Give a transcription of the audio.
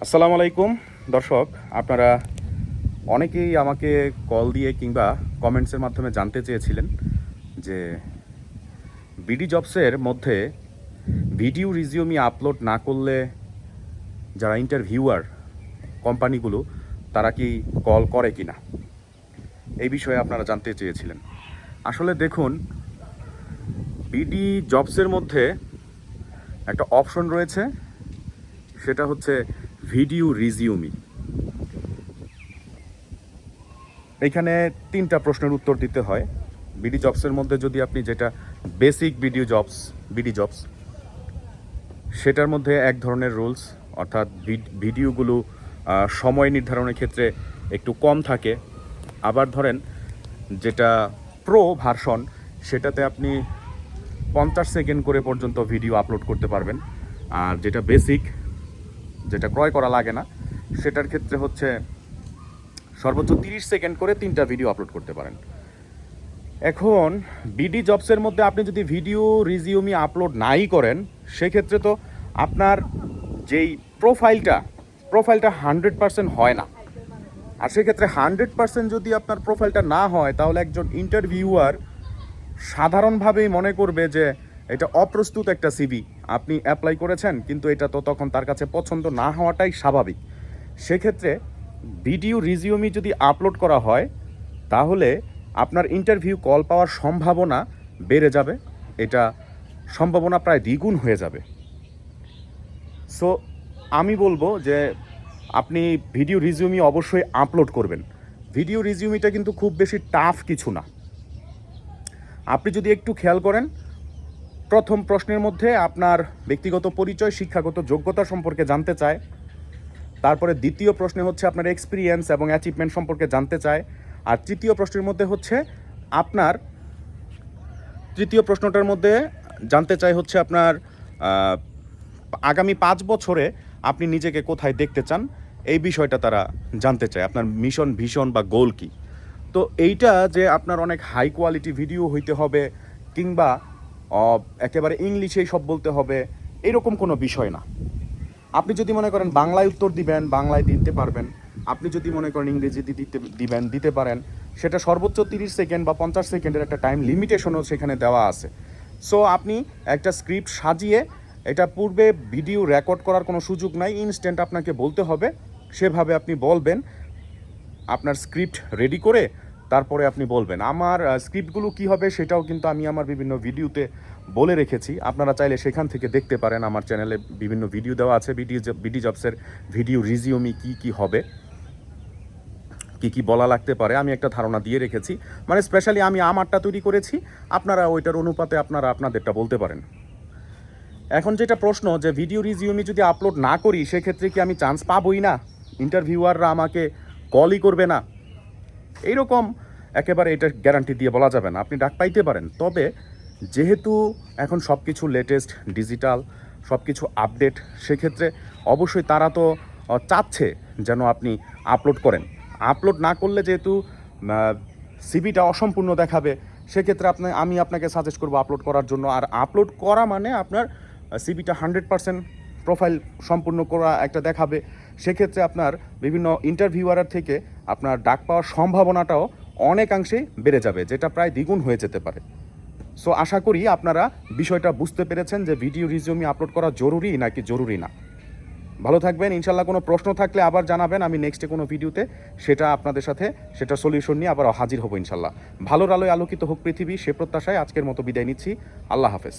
আসসালামু আলাইকুম দর্শক, আপনারা অনেকেই আমাকে কল দিয়ে কিংবা কমেন্টসের মাধ্যমে জানতে চেয়েছিলেন যে বিডি জবসের মধ্যে ভিডিও রিজিউমি আপলোড না করলে যারা ইন্টারভিউয়ার কোম্পানিগুলো তারা কি কল করে কিনা, এই বিষয়ে আপনারা জানতে চেয়েছিলেন। আসলে দেখুন, বিডি জবসের মধ্যে একটা অপশন রয়েছে, সেটা হচ্ছে ভিডিও রিজিউমি। এইখানে 3টা প্রশ্নের উত্তর দিতে হয়। বিডি জবসের মধ্যে যদি আপনি যেটা বেসিক বিডি জবস, সেটার মধ্যে এক ধরনের রুলস, অর্থাৎ ভিডিওগুলো সময় নির্ধারণের ক্ষেত্রে একটু কম থাকে। আবার ধরেন যেটা প্রো ভার্সন, সেটাতে আপনি 50 সেকেন্ড করে পর্যন্ত ভিডিও আপলোড করতে পারবেন। আর যেটা বেসিক, যেটা ক্রয় করা লাগে না, সেটার ক্ষেত্রে হচ্ছে সর্বোচ্চ 30 সেকেন্ড করে 3টা ভিডিও আপলোড করতে পারেন। এখন বিডি জবসের মধ্যে আপনি যদি ভিডিও রিজিউমি আপলোড নাই করেন, সেক্ষেত্রে তো আপনার যেই প্রোফাইলটা 100% হয় না। আর সেক্ষেত্রে 100% যদি আপনার প্রোফাইলটা না হয়, তাহলে একজন ইন্টারভিউয়ার সাধারণভাবেই মনে করবে যে এটা অপ্রস্তুত একটা সিভি আপনি অ্যাপ্লাই করেছেন, কিন্তু এটা তো তখন তার কাছে পছন্দ না হওয়াটাই স্বাভাবিক। সেক্ষেত্রে ভিডিও রিজিউমি যদি আপলোড করা হয়, তাহলে আপনার ইন্টারভিউ কল পাওয়ার সম্ভাবনা বেড়ে যাবে। এটা সম্ভাবনা প্রায় দ্বিগুণ হয়ে যাবে। সো আমি বলবো যে আপনি ভিডিও রিজিউমি অবশ্যই আপলোড করবেন। ভিডিও রিজিউমিটা কিন্তু খুব বেশি টাফ কিছু না। আপনি যদি একটু খেয়াল করেন, প্রথম প্রশ্নের মধ্যে আপনার ব্যক্তিগত পরিচয়, শিক্ষাগত যোগ্যতা সম্পর্কে জানতে চায়। তারপরে দ্বিতীয় প্রশ্নে হচ্ছে আপনার এক্সপিরিয়েন্স এবং অ্যাচিভমেন্ট সম্পর্কে জানতে চায়। আর তৃতীয় প্রশ্নের মধ্যে হচ্ছে আপনার তৃতীয় প্রশ্নটার মধ্যে জানতে চাই হচ্ছে আপনার আগামী 5 বছরে আপনি নিজেকে কোথায় দেখতে চান, এই বিষয়টা তারা জানতে চায়। আপনার মিশন, ভিশন বা গোল কি। তো এইটা যে আপনার অনেক হাই কোয়ালিটি ভিডিও হইতে হবে কিংবা একেবারে ইংলিশেই সব বলতে হবে, এরকম কোনো বিষয় না। আপনি যদি মনে করেন বাংলায় উত্তর দিবেন, বাংলায় দিতে পারবেন। আপনি যদি মনে করেন ইংরেজি দিতে পারেন। সেটা সর্বোচ্চ 30 সেকেন্ড বা 50 সেকেন্ডের একটা টাইম লিমিটেশনও সেখানে দেওয়া আছে। সো আপনি একটা স্ক্রিপ্ট সাজিয়ে, এটা পূর্বে ভিডিও রেকর্ড করার কোনো সুযোগ নাই, ইনস্ট্যান্ট আপনাকে বলতে হবে, সেভাবে আপনি বলবেন। আপনার স্ক্রিপ্ট রেডি করে তারপরে আপনি বলবেন। আমার স্ক্রিপ্টগুলো কী হবে সেটাও কিন্তু আমি আমার বিভিন্ন ভিডিওতে বলে রেখেছি, আপনারা চাইলে সেখান থেকে দেখতে পারেন। আমার চ্যানেলে বিভিন্ন ভিডিও দেওয়া আছে বিডি জবসের ভিডিও রিজিউমি কী হবে, কী বলা লাগতে পারে, আমি একটা ধারণা দিয়ে রেখেছি। মানে স্পেশালি আমি আমারটা তৈরি করেছি, আপনারা ওইটার অনুপাতে আপনারা আপনাদেরটা বলতে পারেন। এখন যেটা প্রশ্ন, যে ভিডিও রিজিউমি যদি আপলোড না করি, সেক্ষেত্রে কি আমি চান্স পাবই না, ইন্টারভিউয়াররা আমাকে কলই করবে না, এইরকম একেবারে এটা গ্যারান্টি দিয়ে বলা যাবে না। আপনি ডাক পাইতে পারেন, তবে যেহেতু এখন সব কিছু লেটেস্ট ডিজিটাল, সব কিছু আপডেট, সেক্ষেত্রে অবশ্যই তারা তো চাচ্ছে যেন আপনি আপলোড করেন। আপলোড না করলে যেহেতু সিভিটা অসম্পূর্ণ দেখাবে, সেক্ষেত্রে আমি আপনাকে সাজেস্ট করবো আপলোড করার জন্য। আর আপলোড করা মানে আপনার সিভিটা 100% প্রোফাইল সম্পূর্ণ করা একটা দেখাবে। সেক্ষেত্রে আপনার বিভিন্ন ইন্টারভিউয়ারের থেকে আপনার ডাক পাওয়ার সম্ভাবনাটাও অনেকাংশেই বেড়ে যাবে, যেটা প্রায় দ্বিগুণ হয়ে যেতে পারে। সো আশা করি আপনারা বিষয়টা বুঝতে পেরেছেন যে ভিডিও রিজিউমি আপলোড করা জরুরি নাকি জরুরি না। ভালো থাকবেন। ইনশাল্লাহ কোনো প্রশ্ন থাকলে আবার জানাবেন, আমি নেক্সটে কোনো ভিডিওতে সেটা আপনাদের সাথে সেটা সলিউশন নিয়ে আবার হাজির হব ইনশাল্লাহ। ভালোর আলোয় আলোকিত হোক পৃথিবী, সে প্রত্যাশায় আজকের মতো বিদায় নিচ্ছি। আল্লাহ হাফেজ।